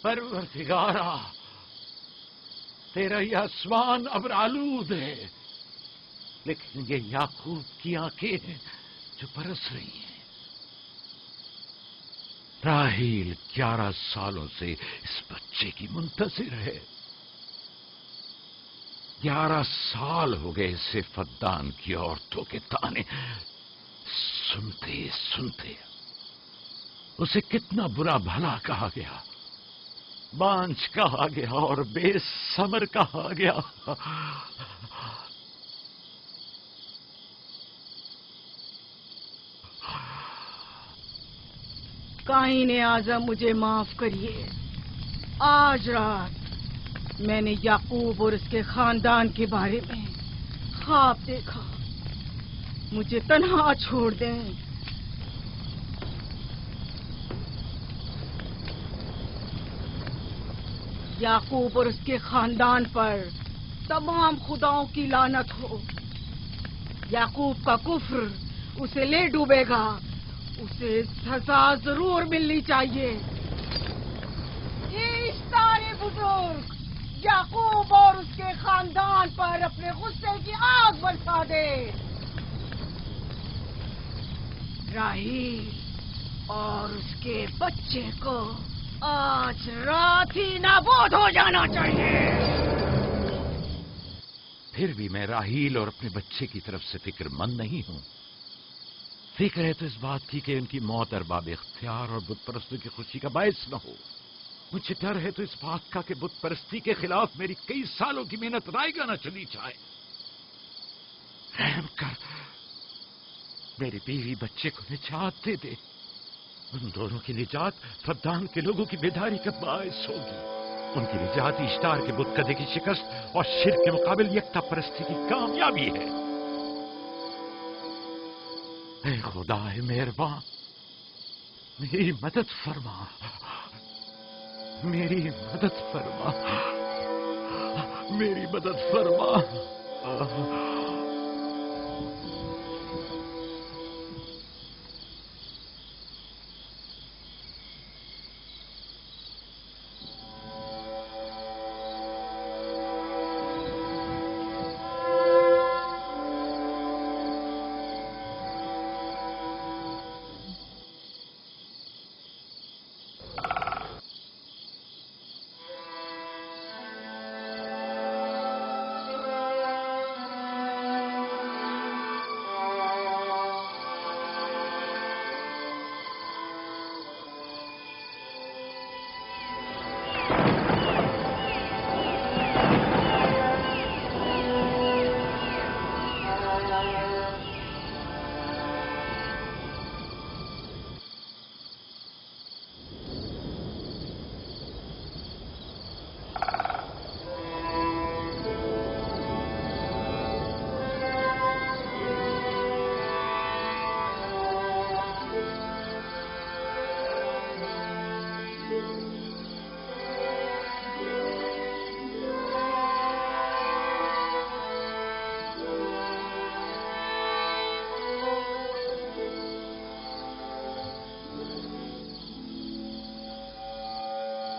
پروردگارا، تیرا یہ آسمان ابر آلود ہے، لیکن یہ یعقوب کی آنکھیں ہیں جو برس رہی ہیں۔ راحیل 11 سالوں سے اس بچے کی منتظر ہے۔ 11 سال ہو گئے اسے فدان کی عورتوں کے تانے سنتے سنتے۔ اسے کتنا برا بھلا کہا گیا، بانجھ کہا گیا اور بے ثمر کہا گیا۔ قائن اعظم مجھے معاف کریے، آج رات میں نے یعقوب اور اس کے خاندان کے بارے میں خواب دیکھا، مجھے تنہا چھوڑ دیں۔ یعقوب اور اس کے خاندان پر تمام خداؤں کی لعنت ہو۔ یعقوب کا کفر اسے لے ڈوبے گا، اسے سزا ضرور ملنی چاہیے۔ اشتار بزرگ یعقوب اور اس کے خاندان پر اپنے غصے کی آگ برسا دے۔ راحیل اور اس کے بچے کو آج رات ہی نابود ہو جانا چاہیے۔ پھر بھی میں راحیل اور اپنے بچے کی طرف سے فکر مند نہیں ہوں۔ فکر ہے تو اس بات کی کہ ان کی موت ارباب اختیار اور بت پرستوں کی خوشی کا باعث نہ ہو۔ مجھے ڈر ہے تو اس بات کا کہ بت پرستی کے خلاف میری کئی سالوں کی محنت رائے گا نہ چلی جائے۔ رحم کر، میری بیوی بچے کو نجات دے دے۔ ان دونوں کی نجات فدان کے لوگوں کی بیداری کا باعث ہوگی۔ ان کی نجات اشتار کے بت کدے کی شکست اور شرک کے مقابل یکتا پرستی کی کامیابی ہے۔ اے خدا مہربان، میری مدد فرما، میری مدد فرما، میری مدد فرما۔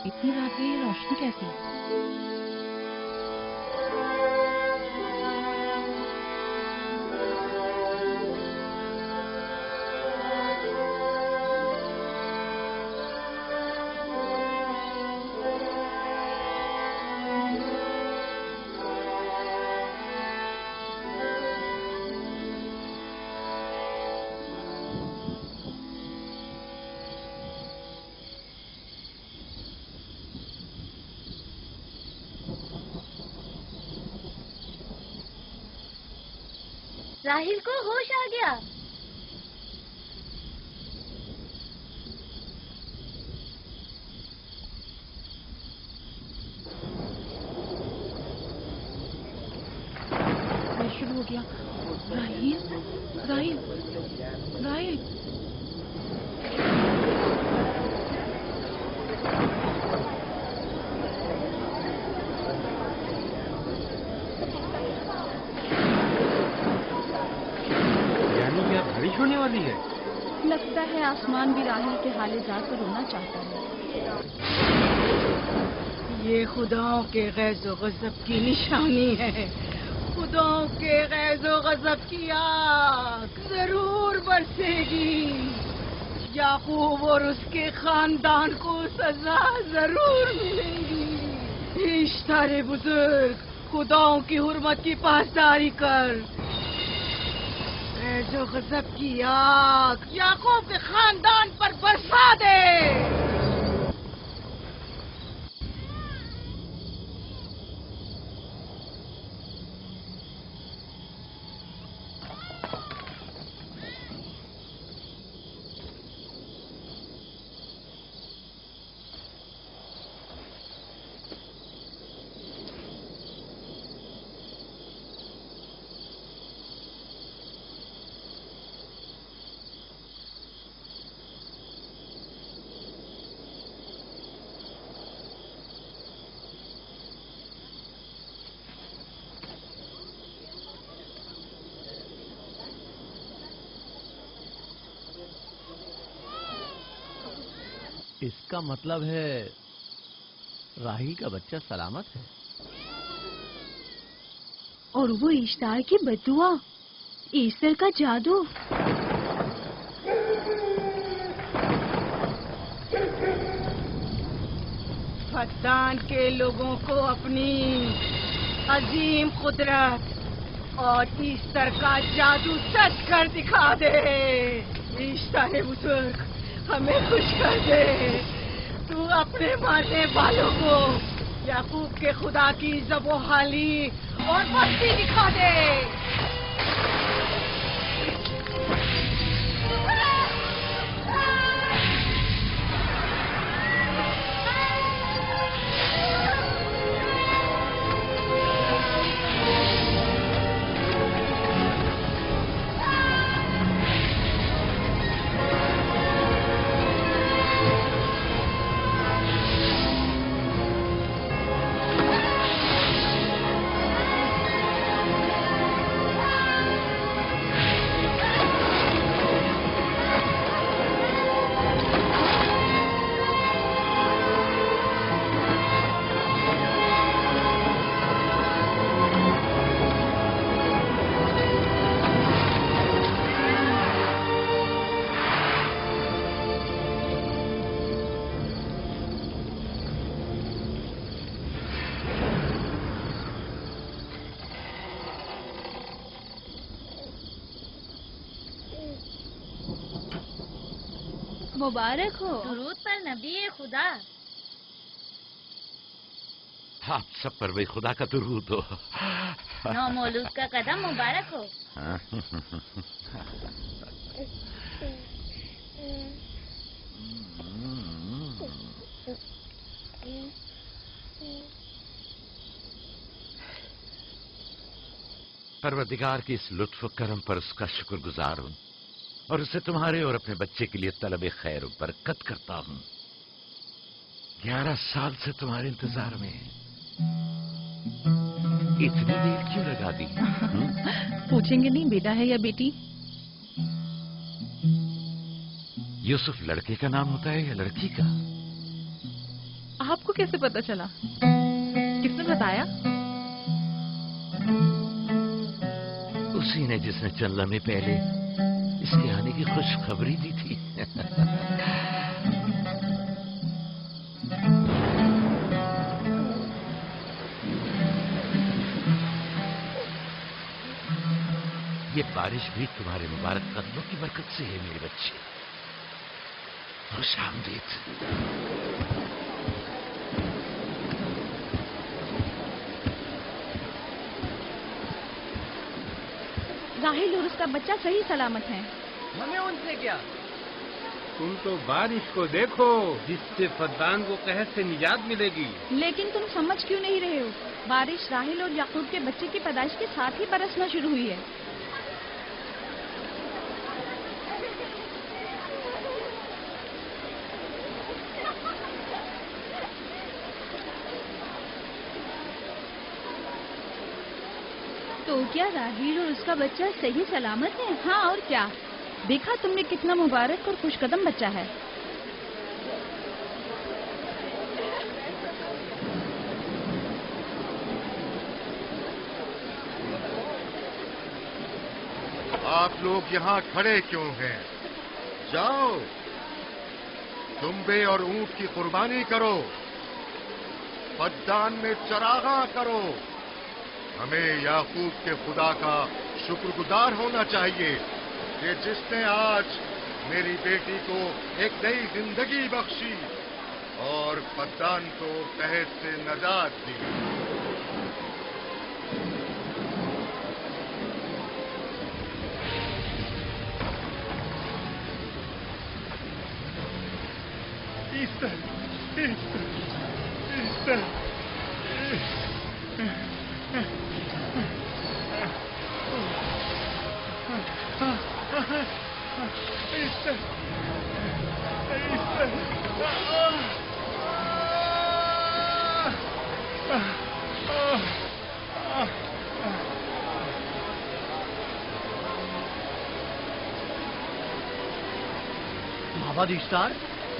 اتنی رات میں یہ روشنی کیسی ہے؟ راحیل کو ہوش آ گیا۔ شروع ہو گیا۔ راحیل راحیل راحیل ہونے والی ہے۔ لگتا ہے آسمان بھی راحیل کے حال ذات پر رونا چاہتا ہے۔ خداؤں کے غیظ و غضب کی نشانی ہے. خداؤں کے غیظ و غضب کی آگ ضرور برسے گی. یعقوب اور اس کے خاندان کو سزا ضرور ملے گی. اشتارے بزرگ، خداؤں کی حرمت کی پاسداری کر. غیظ و غضب کی آگ یعقوب کے خاندان پر برسا دے. اس کا مطلب ہے راہیل کا بچہ سلامت ہے. اور وہ اشتار کی بددعا، ایسٹر کا جادو. فدان کے لوگوں کو اپنی عظیم قدرت اور ایسٹر کا جادو سچ کر دکھا دے. ایسٹر بزرگ، ہمیں خوش کر دے. تو اپنے مارنے والوں کو یعقوب کے خدا کی ذبح و حالی اور مستی دکھا دے. مبارک ہو. درود پر نبی خدا. آپ سب پر بھی خدا کا درود ہو. نو مولود کا قدم مبارک ہو. پروردگار کی اس لطف و کرم پر اس کا شکر گزار ہوں اور اسے تمہارے اور اپنے بچے کے لیے طلب خیر و برکت کرتا ہوں. 11 سال سے تمہارے انتظار میں اتنی دیر کیوں لگا دی؟ پوچھیں گے نہیں بیٹا ہے یا بیٹی؟ یوسف لڑکے کا نام ہوتا ہے یا لڑکی کا؟ آپ کو کیسے پتا چلا؟ کس نے بتایا؟ اسی نے جس نے چند لمحے پہلے اس کے آنے کی خوشخبری دی تھی. یہ بارش بھی تمہارے مبارک قدموں کی برکت سے ہے میرے بچے. خوش آمدید. راہیل اور اس کا بچہ صحیح سلامت ہیں. ہمیں ان سے کیا؟ تم تو بارش کو دیکھو جس سے فدان کو قحط سے نجات ملے گی. لیکن تم سمجھ کیوں نہیں رہے ہو؟ بارش راہیل اور یعقوب کے بچے کی پیدائش کے ساتھ ہی برسنا شروع ہوئی ہے. تو کیا راہیل اور اس کا بچہ صحیح سلامت ہے؟ ہاں اور کیا. دیکھا تم نے کتنا مبارک اور خوش قدم بچہ ہے. آپ لوگ یہاں کھڑے کیوں ہیں؟ جاؤ دمبے اور اونٹ کی قربانی کرو، فدان میں چراغاں کرو۔ ہمیں یعقوب کے خدا کا شکر گزار ہونا چاہیے کہ جس نے آج میری بیٹی کو ایک نئی زندگی بخشی اور فدان کو قحط سے نجات دی۔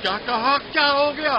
کیا کہا؟ کیا ہو گیا؟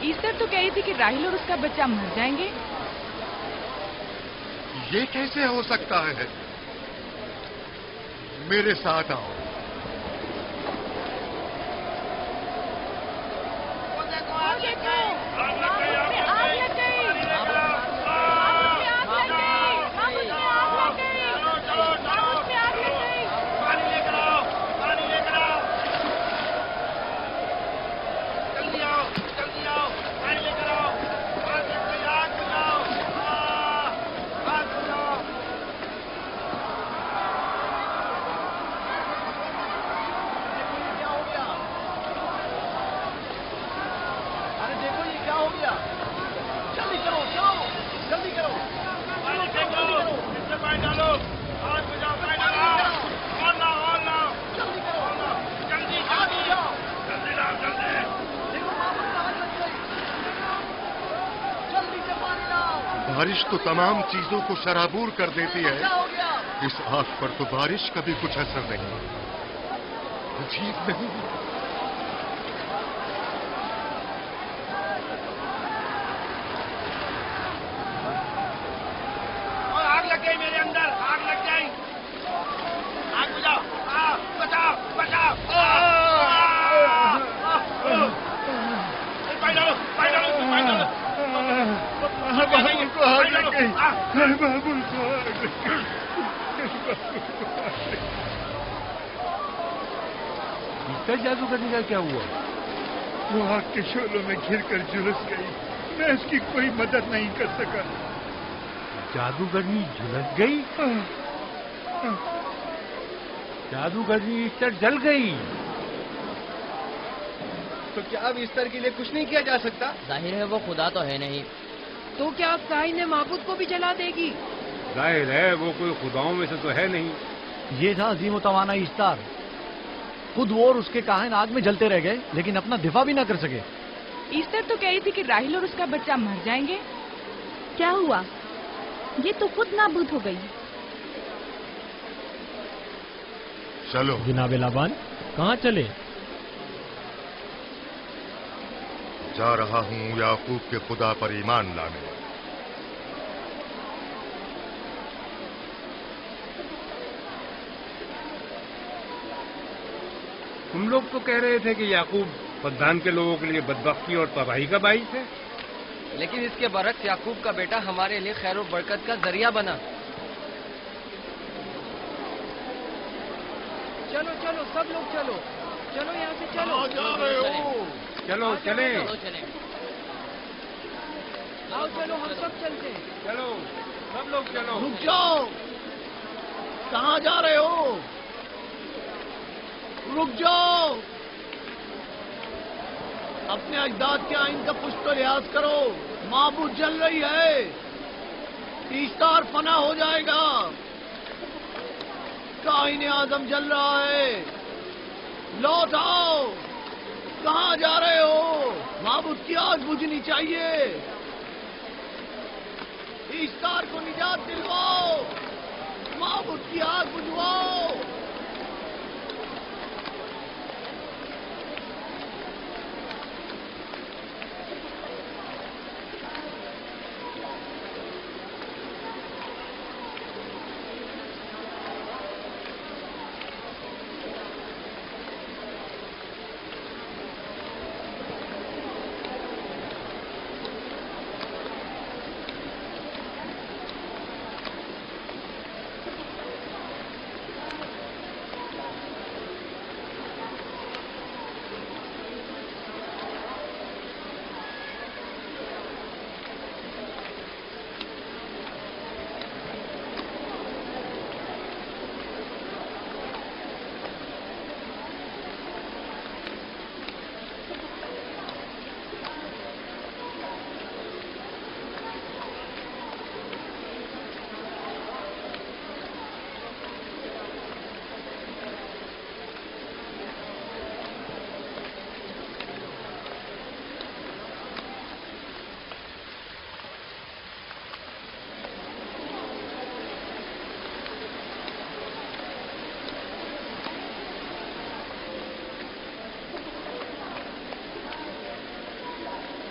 ایسٹر تو کہہ رہی تھی کہ راہیل اور اس کا بچہ مر جائیں گے۔ یہ کیسے ہو سکتا ہے؟ میرے ساتھ آؤ۔ بارش تو تمام چیزوں کو شرابور کر دیتی ہے، اس آگ پر تو بارش کا بھی کچھ اثر نہیں۔ عجیب نہیں؟ آگ لگ گئی میرے اندر، آگ لگ گئی۔ آگ بجھاؤ، بچاؤ بچاؤ۔ بابل کو آگ لگ گئی۔ بابل کو آگ لگ گئی۔ جادوگرنی کا کیا ہوا؟ وہ آگ کے شعلوں میں گھر کر جھلس گئی، میں اس کی کوئی مدد نہیں کر سکا۔ جادوگرنی جھلس گئی؟ جادوگرنی ایسٹر جل گئی؟ تو کیا اب ایسٹر کے لیے کچھ نہیں کیا جا سکتا؟ ظاہر ہے وہ خدا تو ہے نہیں۔ تو کیا اب کائن معبود کو بھی جلا دے گی؟ ظاہر ہے وہ کوئی خداؤں میں سے تو ہے نہیں۔ یہ تھا عظیم و توانا ایسٹر، خود وہ اور اس کے کاہن آگ میں جلتے رہ گئے لیکن اپنا دفاع بھی نہ کر سکے۔ ایسٹر تو کہہ رہی تھی کہ راہیل اور اس کا بچہ مر جائیں گے۔ کیا ہوا؟ یہ تو خود نابود ہو گئی۔ چلو جناب لابان، کہاں چلے؟ جا رہا ہوں یعقوب کے خدا پر ایمان لانے۔ تم لوگ تو کہہ رہے تھے کہ یعقوب فدان کے لوگوں کے لیے بدبختی اور تباہی کا باعث ہے، لیکن اس کے برعکس یعقوب کا بیٹا ہمارے لیے خیر و برکت کا ذریعہ بنا۔ چلو چلو سب لوگ چلو، چلو یہاں سے چلو۔ جا رہے ہو؟ چلو چلیں، آؤ چلو ہم سب چلتے ہیں۔ چلو سب لوگ چلو۔ رک جاؤ، کہاں جا رہے ہو؟ رک جاؤ، اپنے اجداد کے آئین کا کچھ تو لحاظ کرو۔ معبود جل رہی ہے، ایسٹر فنا ہو جائے گا، کائن اعظم جل رہا ہے۔ لوٹ آؤ، کہاں جا رہے ہو؟ معبود کی آگ بجھنی چاہیے. اشتار کو نجات دلواؤ. معبود کی آگ بجھواؤ.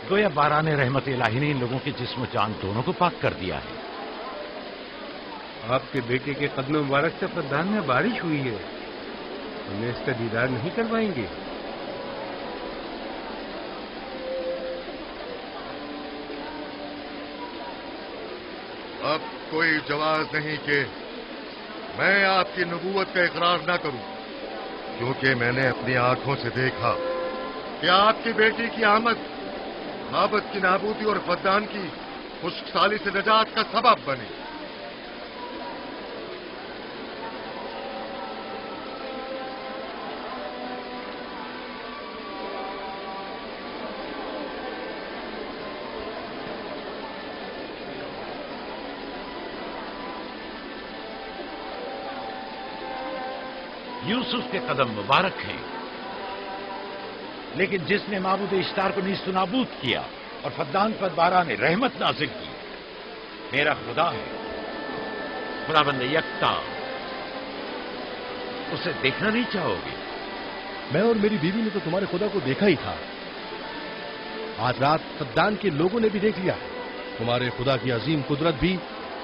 گویا باران رحمت الہی نے ان لوگوں کے جسم و جان دونوں کو پاک کر دیا ہے. آپ کے بیٹے کے قدم مبارک سے فدان میں بارش ہوئی ہے. ہمیں اس کا دیدار نہیں کروائیں گے؟ اب کوئی جواز نہیں کہ میں آپ کی نبوت کا اقرار نہ کروں، کیونکہ میں نے اپنی آنکھوں سے دیکھا کہ آپ کی بیٹی کی آمد معبد کی نابودی اور فدان کی خشک سالی سے نجات کا سبب بنی. یوسف کے قدم مبارک ہیں، لیکن جس نے معبود اشتار کو نیست و نابود کیا اور فدان پر باران رحمت نازل کی، میرا خدا ہے، خداوند یکتا. اسے دیکھنا نہیں چاہو گے؟ میں اور میری بیوی نے تو تمہارے خدا کو دیکھا ہی تھا. آج رات فدان کے لوگوں نے بھی دیکھ لیا تمہارے خدا کی عظیم قدرت بھی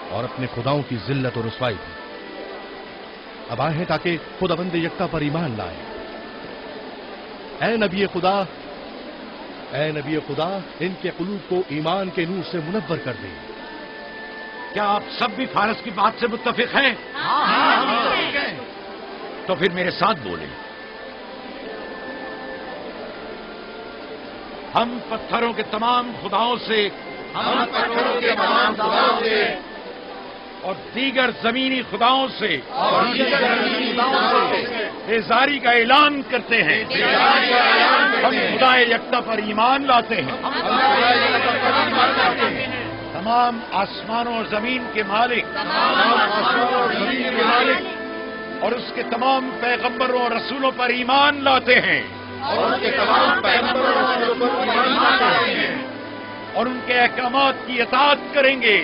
اور اپنے خداؤں کی ذلت اور رسوائی بھی. اب آئے ہیں تاکہ خداوند یکتا پر ایمان لائیں. اے نبی خدا ان کے قلوب کو ایمان کے نور سے منور کر دیں. کیا آپ سب بھی فارس کی بات سے متفق ہیں؟ تو پھر میرے ساتھ بولیں. ہم پتھروں کے تمام خداؤں سے اور دیگر زمینی خداؤں سے بیزاری کا اعلان کرتے ہیں. ہم خدا یکتا پر ایمان لاتے ہیں. تمام آسمانوں اور زمین کے مالک اور اس کے تمام پیغمبروں اور رسولوں پر ایمان لاتے ہیں اور ان کے احکامات کی اطاعت کریں گے.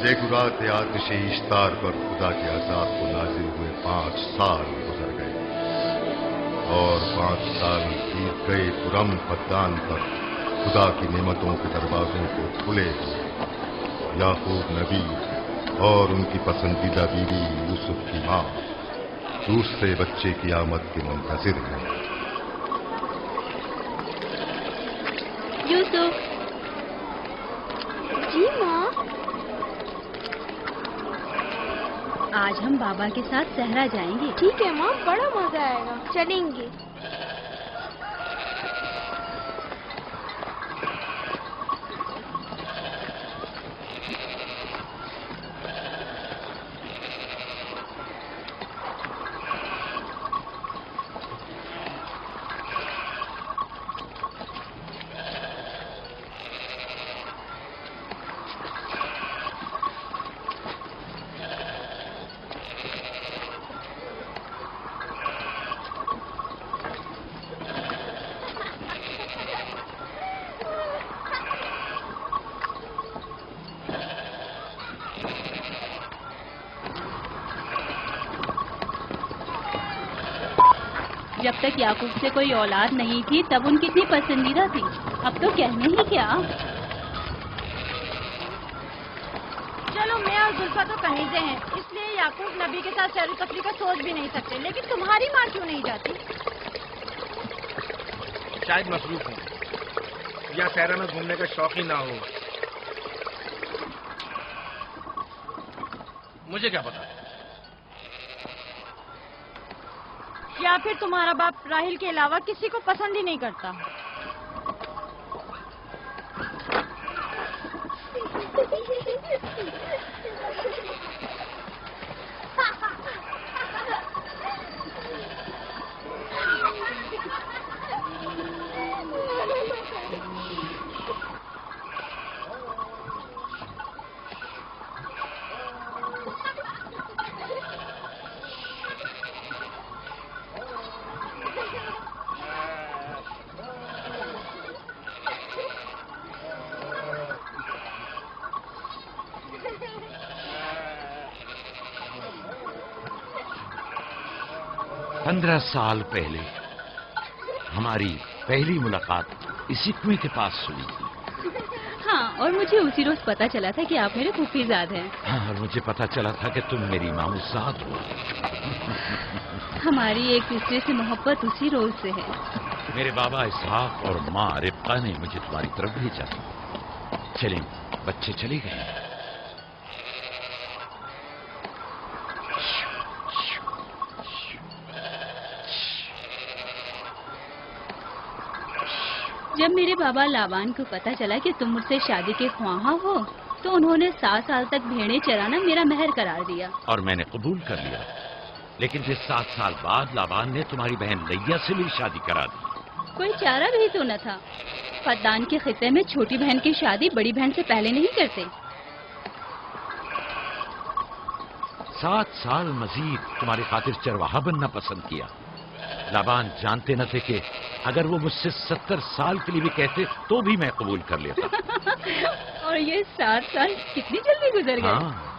زیگورات آتش اشتار پر خدا کے عذاب کو نازل ہوئے 5 سال گزر گئے اور 5 سال بیت گئے پرم فدان پر خدا کی نعمتوں کے دروازوں کو کھلے ہوئے. یعقوب نبی اور ان کی پسندیدہ بیوی یوسف کی ماں دوسرے بچے کی آمد کے منتظر ہیں. یوسف جی ماں. آج ہم بابا کے ساتھ صحرا جائیں گے. ٹھیک ہے ماں، بڑا مزہ آئے گا، چلیں گے. جب تک یعقوب سے کوئی اولاد نہیں تھی تب ان کی اتنی پسندیدہ تھی. اب تو کہنے ہی کیا. چلو میں اور زلفا تو کنیزیں ہیں، اس لیے یعقوب نبی کے ساتھ سیر و تفریح کا سوچ بھی نہیں سکتے، لیکن تمہاری ماں کیوں نہیں جاتی؟ شاید مصروف ہوں یا صحرا میں گھومنے کا شوق ہی نہ ہو. مجھے کیا پتا. یا پھر تمہارا باپ راہیل کے علاوہ کسی کو پسند ہی نہیں کرتا. پندرہ سال پہلے ہماری پہلی ملاقات اسی کنویں کے پاس ہوئی تھی. ہاں، اور مجھے اسی روز پتا چلا تھا کہ آپ میرے پھوپھی زاد ہیں. ہاں، اور مجھے پتا چلا تھا کہ تم میری ماموزاد ہو. ہماری ایک دوسرے سے محبت اسی روز سے ہے. میرے بابا اسحاق اور ماں ربقہ نے مجھے تمہاری طرف بھیجا. چلیں، بچے چلے گئے. جب میرے بابا لابان کو پتا چلا کہ تم مجھ سے شادی کے خواہاں ہو تو انہوں نے 7 سال تک بھیڑیں چرانا میرا مہر قرار دیا. اور میں نے قبول کر لیا. لیکن پھر 7 سال بعد لابان نے تمہاری بہن لیا سے بھی شادی کرا دی. کوئی چارہ بھی تو نہ تھا. فدان کے خطے میں چھوٹی بہن کی شادی بڑی بہن سے پہلے نہیں کرتے. 7 سال مزید تمہاری خاطر چرواہا بننا پسند کیا. لابان جانتے نہ تھے کہ اگر وہ مجھ سے 70 سال کے لیے بھی کہتے تو بھی میں قبول کر لیتا. اور یہ 7 سال کتنی جلدی گزر گئے. ہاں.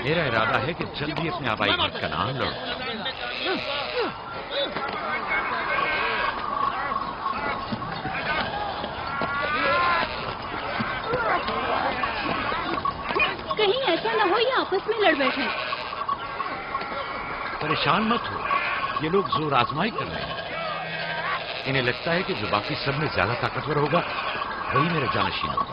میرا ارادہ ہے کہ جلد ہی اپنے آبائی گھر کا نام لڑوں. کہیں ایسا نہ ہو یہ آپس میں لڑ بیٹھے. پریشان مت ہو، یہ لوگ زور آزمائی کر رہے ہیں. انہیں لگتا ہے کہ جو باقی سب میں زیادہ طاقتور ہوگا وہی میرا جانشین ہوگا.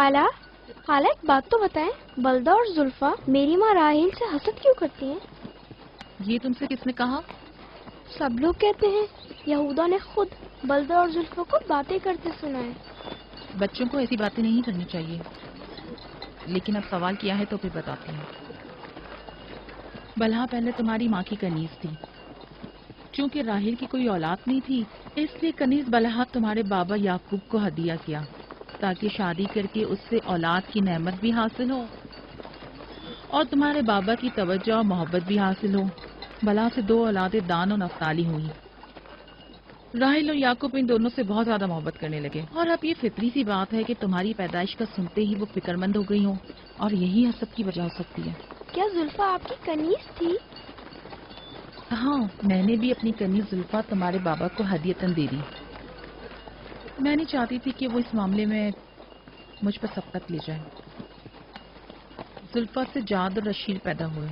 خالہ خالہ ایک بات تو بتائیں، بلدہ اور زلفا میری ماں راحیل سے حسد کیوں کرتی ہیں؟ یہ تم سے کس نے کہا؟ سب لوگ کہتے ہیں یہودا نے خود بلدہ اور زلفا کو باتیں کرتے سنا ہے۔ بچوں کو ایسی باتیں نہیں کرنی چاہیے، لیکن اب سوال کیا ہے تو پھر بتاتے ہیں۔ بلہا پہلے تمہاری ماں کی کنیز تھی، چونکہ راحیل کی کوئی اولاد نہیں تھی، اس لیے کنیز بلہا تمہارے بابا یعقوب کو ہدیہ کیا تاکہ شادی کر کے اس سے اولاد کی نعمت بھی حاصل ہو اور تمہارے بابا کی توجہ اور محبت بھی حاصل ہو۔ بلہا سے 2 اولادیں دان اور نفتالی ہوئی۔ راحیل اور یعقوب ان دونوں سے بہت زیادہ محبت کرنے لگے، اور اب یہ فطری سی بات ہے کہ تمہاری پیدائش کا سنتے ہی وہ فکر مند ہو گئی ہوں، اور یہی حسد کی وجہ ہو سکتی ہے۔ کیا زلفا آپ کی کنیز تھی؟ ہاں، میں نے بھی اپنی کنیز زلفا تمہارے بابا کو ہدیتاً دے دی۔ میں نہیں چاہتی تھی کہ وہ اس معاملے میں مجھ پر سبقت لے جائے۔ زلفا سے جاد اور رشید پیدا ہوئے۔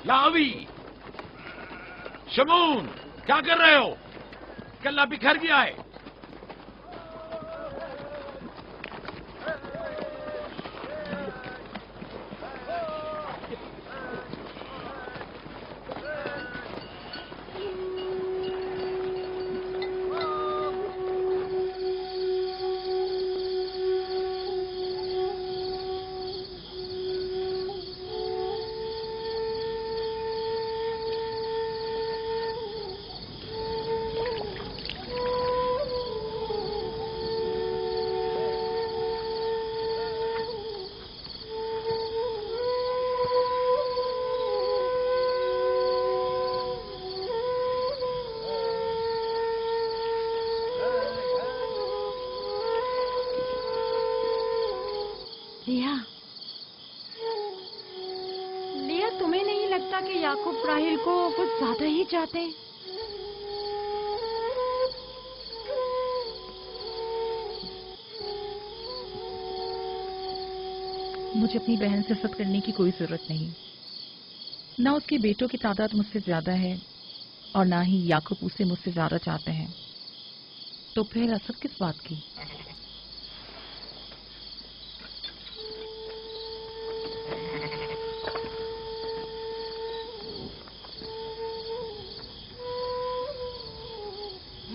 لاوی، شمون، کیا کر رہے ہو؟ کلہ بکھر گیا ہے۔ لیا، تمہیں نہیں لگتا کہ یعقوب راحیل کو کچھ زیادہ ہی چاہتے ہیں؟ مجھے اپنی بہن سے حسد کرنے کی کوئی ضرورت نہیں، نہ اس کے بیٹوں کی تعداد مجھ سے زیادہ ہے اور نہ ہی یعقوب اسے مجھ سے زیادہ چاہتے ہیں، تو پھر حسد کس بات کی؟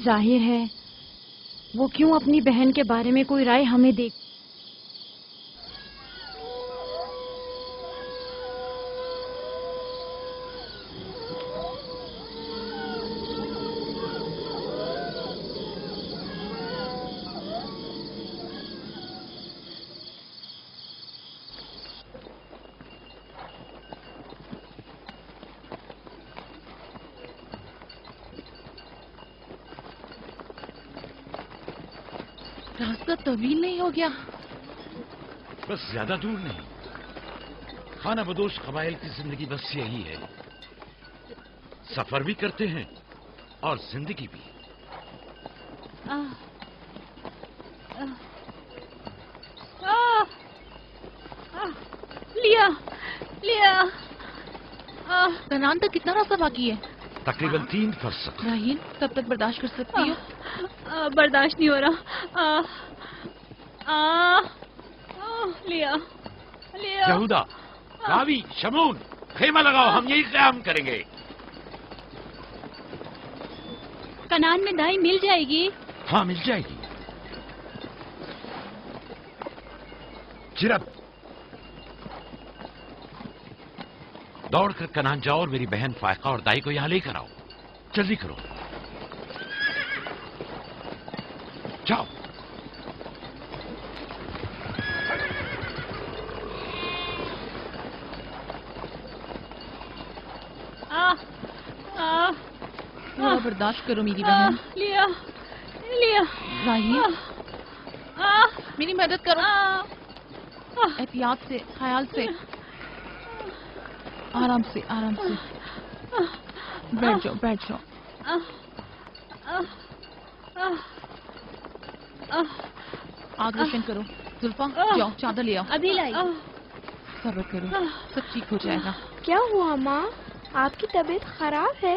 ظاہر ہے وہ کیوں اپنی بہن کے بارے میں کوئی رائے ہمیں دے۔ راستہ طویل نہیں ہو گیا؟ بس زیادہ دور نہیں، خانہ بدوش قبائل کی زندگی بس یہی ہے، سفر بھی کرتے ہیں اور زندگی بھی۔ لیا لیا، کنعان تک کتنا راستہ باقی ہے؟ تقریباً 3 فرسخ۔ راحیل، کب تک برداشت کر سکتی ہو؟ برداشت نہیں ہو رہا۔ لیا لیا، یہودا، لاوی، شمون، خیمہ لگاؤ، ہم یہی قیام کریں گے۔ کنعان میں دائی مل جائے گی؟ ہاں، مل جائے گی۔ چرب، دوڑ کر کنعان جاؤ اور میری بہن فائقہ اور دائی کو یہاں لے کر آؤ، جلدی کرو، جاؤ۔ تھوڑا برداشت کرو میری بہن۔ لیا لیا، راحیل، میری مدد کرو، احتیاط سے، خیال سے، آرام سے آرام سے، بیٹھ جاؤ بیٹھ جاؤ۔ آگ روشن کرو، زلفا جاؤ چادر لے آؤ۔ ابھی لائی۔ صبر کرو، سب ٹھیک ہو جائے گا۔ کیا ہوا ماں؟ آپ کی طبیعت خراب ہے؟